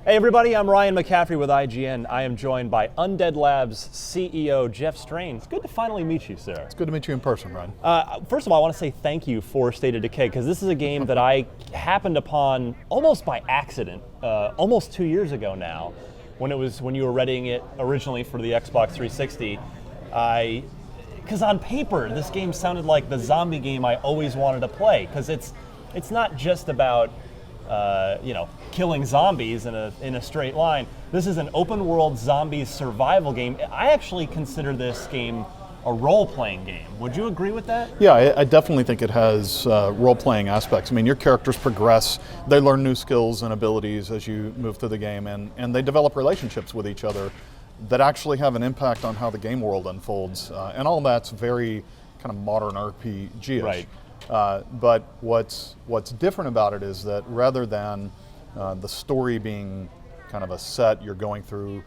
Hey everybody, I'm Ryan McCaffrey with IGN. I am joined by Undead Labs CEO Jeff Strain. It's good to finally meet you, sir. It's good to meet you in person, Ryan. First of all, I want to say thank you for State of Decay, because this is a game that I happened upon almost by accident, almost 2 years ago now, when you were readying it originally for the Xbox 360. Because on paper, this game sounded like the zombie game I always wanted to play, because it's not just about killing zombies in a straight line. This is an open world zombies survival game. I actually consider this game a role-playing game. Would you agree with that? Yeah, I definitely think it has role-playing aspects. I mean, your characters progress, they learn new skills and abilities as you move through the game, and they develop relationships with each other that actually have an impact on how the game world unfolds. And all that's very kind of modern RPG-ish. Right. But what's different about it is that rather than the story being kind of a set, you're going through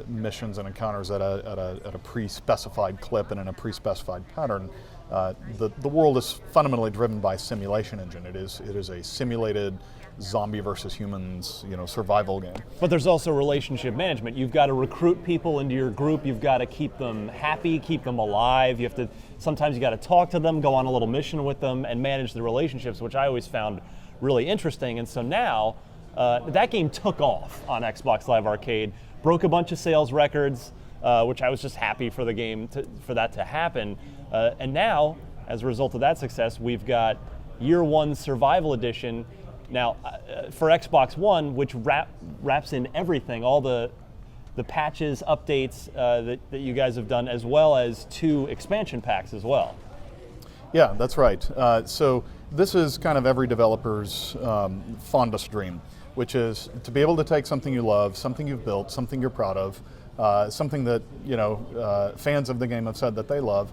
missions and encounters at a pre-specified clip and in a pre-specified pattern. The world is fundamentally driven by simulation engine. It is a simulated zombie versus humans, survival game. But there's also relationship management. You've got to recruit people into your group. You've got to keep them happy, keep them alive. Sometimes you got to talk to them, go on a little mission with them, and manage the relationships, which I always found really interesting. And so now, that game took off on Xbox Live Arcade, broke a bunch of sales records, which I was just happy for the game for that to happen. And now, as a result of that success, we've got Year One Survival Edition. Now, for Xbox One, which wraps in everything, all the patches, updates that you guys have done, as well as 2 expansion packs as well. Yeah, that's right. So this is kind of every developer's fondest dream, which is to be able to take something you love, something you've built, something you're proud of, something that fans of the game have said that they love,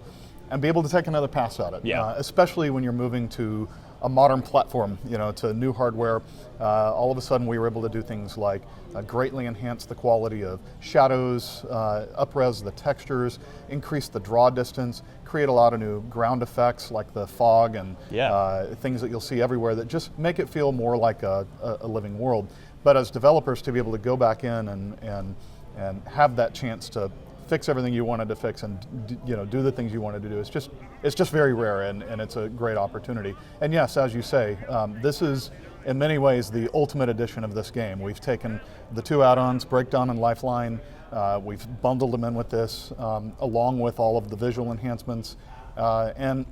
and be able to take another pass at it. Yeah. Especially when you're moving to a modern platform, to new hardware. All of a sudden we were able to do things like greatly enhance the quality of shadows, up-res the textures, increase the draw distance, create a lot of new ground effects like the fog and things that you'll see everywhere that just make it feel more like a living world. But as developers, to be able to go back in and have that chance to fix everything you wanted to fix and do the things you wanted to do, it's just very rare, and it's a great opportunity. And yes, as you say, this is in many ways the ultimate edition of this game. We've taken the 2 add-ons, Breakdown and Lifeline, we've bundled them in with this, along with all of the visual enhancements, and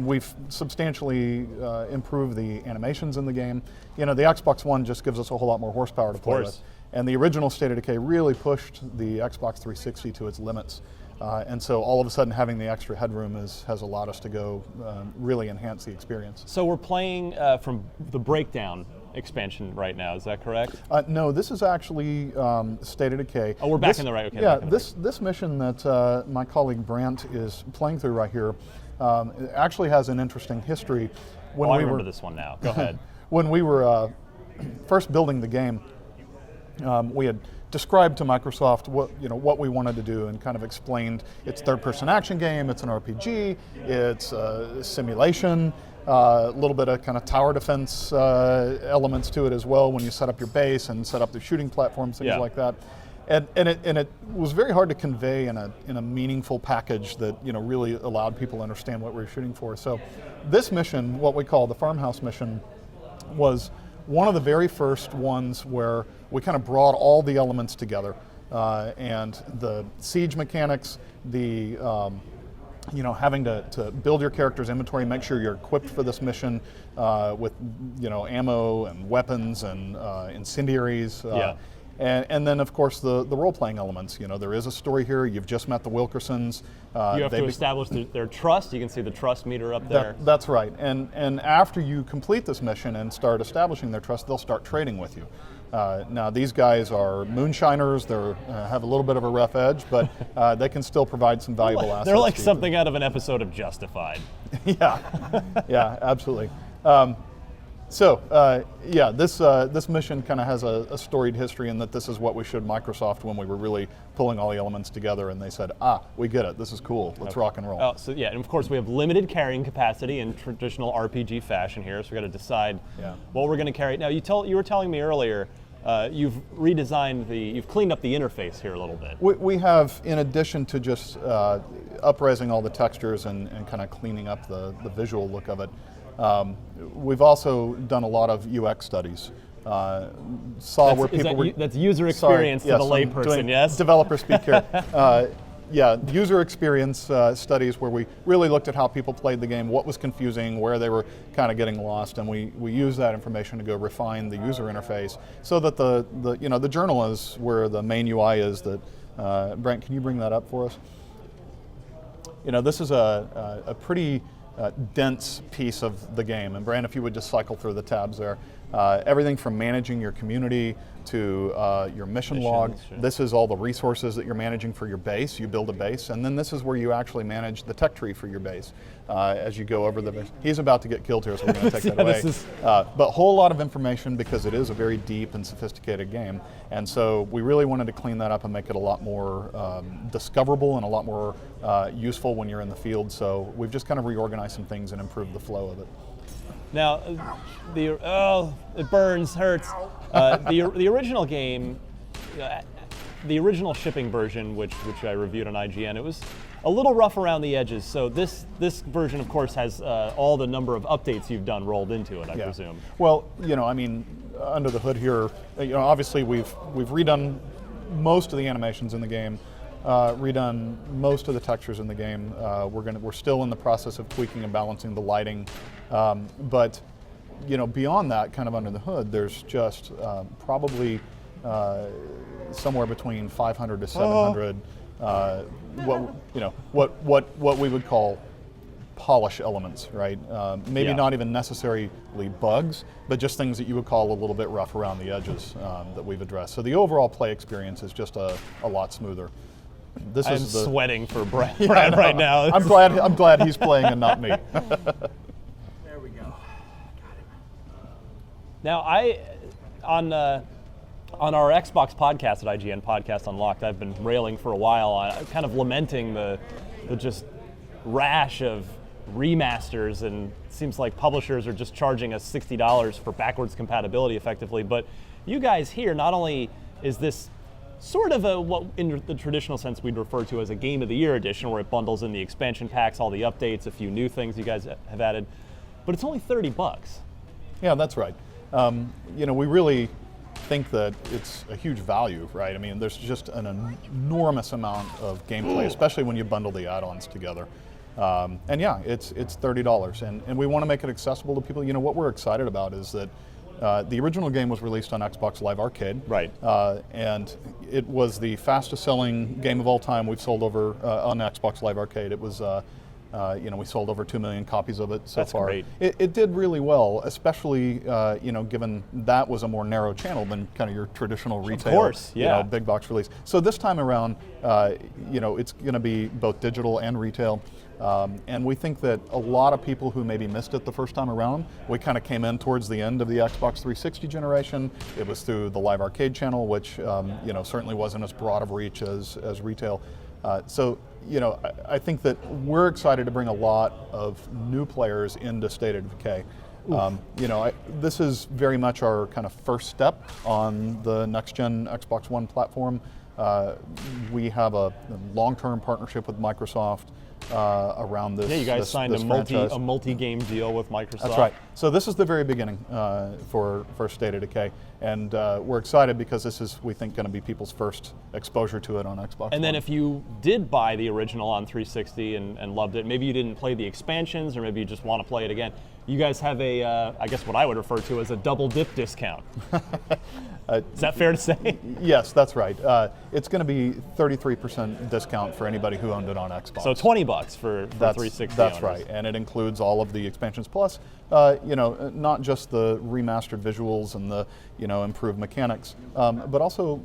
we've substantially improved the animations in the game. The Xbox One just gives us a whole lot more horsepower to play with. And the original State of Decay really pushed the Xbox 360 to its limits. And so all of a sudden having the extra headroom has allowed us to go really enhance the experience. So we're playing from the Breakdown expansion right now, is that correct? No, this is actually State of Decay. Oh, we're back in the right, okay. Yeah, this mission that my colleague Brant is playing through right here actually has an interesting history. I remember this one now, go ahead. When we were first building the game, we had described to Microsoft what we wanted to do, and kind of explained it's third-person action game, it's an RPG, it's simulation, a little bit of kind of tower defense elements to it as well when you set up your base and set up the shooting platforms, things like that. And it was very hard to convey in a meaningful package that really allowed people to understand what we were shooting for. So this mission, what we call the Farmhouse mission, was one of the very first ones where we kind of brought all the elements together, and the siege mechanics, the having to build your character's inventory, make sure you're equipped for this mission with ammo and weapons and incendiaries. And then, of course, the role-playing elements. There is a story here. You've just met the Wilkersons. You have to establish their trust. You can see the trust meter up there. That's right. And after you complete this mission and start establishing their trust, they'll start trading with you. Now, these guys are moonshiners. They have a little bit of a rough edge, but they can still provide some valuable assets. They're like something out of an episode of Justified. Yeah, absolutely. This mission kind of has a storied history in that this is what we showed Microsoft when we were really pulling all the elements together, and they said, we get it, this is cool, let's rock and roll. Oh, so yeah, and of course we have limited carrying capacity in traditional RPG fashion here, so we got to decide what we're going to carry. Now, you were telling me earlier, you've redesigned you've cleaned up the interface here a little bit. We have, in addition to just up-resing all the textures and kind of cleaning up the visual look of it, we've also done a lot of UX studies. That's user experience to the layperson, yes? Developer speak here. Yeah, user experience studies where we really looked at how people played the game, what was confusing, where they were kind of getting lost, and we use that information to go refine the user interface so that the journal is where the main UI is. That Brent, can you bring that up for us? This is a pretty dense piece of the game, and Brent, if you would just cycle through the tabs there. Everything from managing your community to your mission log. Sure. This is all the resources that you're managing for your base. You build a base, and then this is where you actually manage the tech tree for your base as you go over the base. He's about to get killed here, so we're going to take that away. But a whole lot of information because it is a very deep and sophisticated game, and so we really wanted to clean that up and make it a lot more discoverable and a lot more useful when you're in the field. So we've just kind of reorganized some things and improved the flow of it. Now, it burns, hurts. The original game, the original shipping version, which I reviewed on IGN, it was a little rough around the edges. So this version, of course, has all the number of updates you've done rolled into it, I presume. Well, I mean, under the hood here, obviously we've redone most of the animations in the game. Redone most of the textures in the game. We're still in the process of tweaking and balancing the lighting, but beyond that, kind of under the hood, there's just probably somewhere between 500 to 700 what we would call polish elements, right? Maybe not even necessarily bugs, but just things that you would call a little bit rough around the edges that we've addressed. So the overall play experience is just a lot smoother. I'm sweating for Brad right now. I'm glad he's playing and not me. There we go. Now, on our Xbox podcast at IGN Podcast Unlocked, I've been railing for a while on kind of lamenting the just rash of remasters, and it seems like publishers are just charging us $60 for backwards compatibility effectively. But you guys here, not only is this sort of what in the traditional sense we'd refer to as a Game of the Year edition, where it bundles in the expansion packs, all the updates, a few new things you guys have added, but it's only $30. Yeah, that's right. We really think that it's a huge value, right? I mean, there's just an enormous amount of gameplay, especially when you bundle the add-ons together. And yeah, it's $30, and we want to make it accessible to people. What we're excited about is that the original game was released on Xbox Live Arcade, right? And it was the fastest-selling game of all time. We've sold over on Xbox Live Arcade. It was, we sold over 2 million copies of it so That's far. Great. It did really well, especially given that was a more narrow channel than kind of your traditional retail, of course, yeah. Big box release. So this time around, it's going to be both digital and retail. And we think that a lot of people who maybe missed it the first time around, we kind of came in towards the end of the Xbox 360 generation. It was through the Live Arcade channel, which certainly wasn't as broad of reach as retail. I think that we're excited to bring a lot of new players into State of Decay. This is very much our kind of first step on the next-gen Xbox One platform. We have a long-term partnership with Microsoft around this. Yeah, you guys signed a multi-game deal with Microsoft. That's right. So this is the very beginning for State of Decay, and we're excited because this is, we think, going to be people's first exposure to it on Xbox. And then if you did buy the original on 360 and loved it, maybe you didn't play the expansions, or maybe you just want to play it again, you guys have I guess what I would refer to as a double dip discount. Is that fair to say? Yes, that's right. It's going to be 33% discount for anybody who owned it on Xbox. So $20 for 360 That's owners. right, and it includes all of the expansions plus, not just the remastered visuals and the improved mechanics, but also,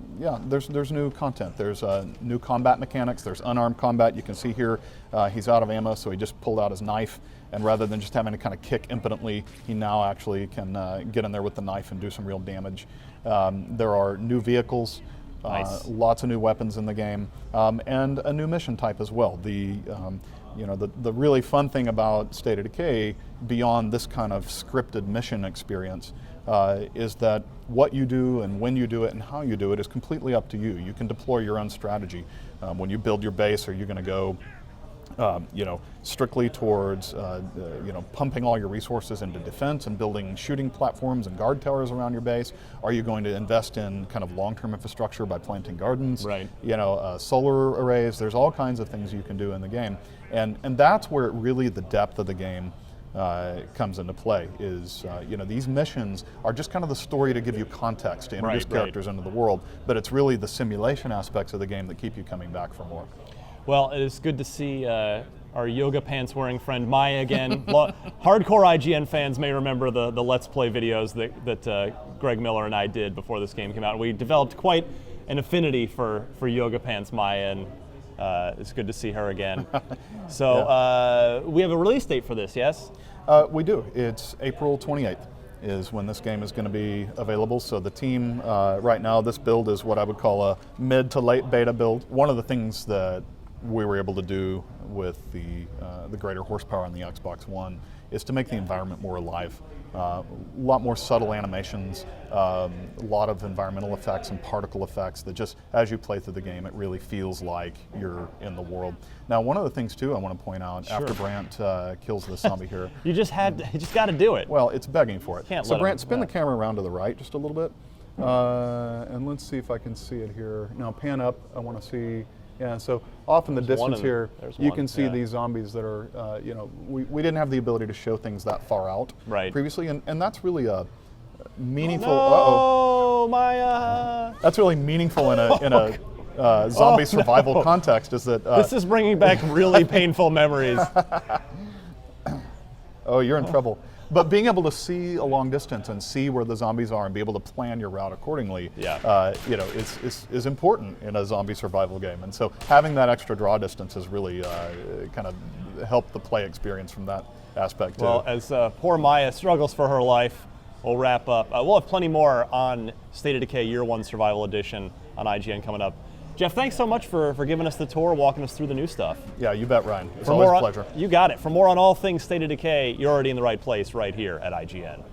there's new content. There's new combat mechanics. There's unarmed combat. You can see here he's out of ammo, so he just pulled out his knife. And rather than just having to kind of kick impotently, he now actually can get in there with the knife and do some real damage. There are new vehicles, nice. Lots of new weapons in the game, and a new mission type as well. The the really fun thing about State of Decay, beyond this kind of scripted mission experience, is that what you do and when you do it and how you do it is completely up to you. You can deploy your own strategy. When you build your base, are you going to go strictly towards pumping all your resources into defense and building shooting platforms and guard towers around your base? Are you going to invest in kind of long-term infrastructure by planting gardens? Right. Solar arrays. There's all kinds of things you can do in the game, and that's where really the depth of the game comes into play. Is these missions are just kind of the story to give you context, to introduce characters into the world, but it's really the simulation aspects of the game that keep you coming back for more. Well, it is good to see our yoga pants wearing friend Maya again. Hardcore IGN fans may remember the Let's Play videos that Greg Miller and I did before this game came out. We developed quite an affinity for yoga pants Maya, and it's good to see her again. So we have a release date for this, yes? We do. It's April 28th is when this game is going to be available. So the team right now, this build is what I would call a mid to late beta build. One of the things that we were able to do with the greater horsepower on the Xbox One is to make the environment more alive. A lot more subtle animations, a lot of environmental effects and particle effects that just, as you play through the game, it really feels like you're in the world. Now, one of the things too I want to point out, after Brant kills the zombie here. You just got to do it. Well, it's begging for it. Can't so let Brant, spin the camera around to the right just a little bit. And let's see if I can see it here. Now, pan up, I want to see. Yeah, so off in the distance here, you can see these zombies that are, we didn't have the ability to show things that far out previously, and that's really a meaningful. Oh, Maya! That's really meaningful in a zombie survival context. Is that this is bringing back really painful memories. Oh, you're in trouble. But being able to see a long distance and see where the zombies are and be able to plan your route accordingly, is important in a zombie survival game. And so having that extra draw distance has really kind of helped the play experience from that aspect too. Well, as poor Maya struggles for her life, we'll wrap up. We'll have plenty more on State of Decay Year 1 Survival Edition on IGN coming up. Jeff, thanks so much for giving us the tour, walking us through the new stuff. Yeah, you bet, Ryan. It's always a pleasure. You got it. For more on all things State of Decay, you're already in the right place right here at IGN.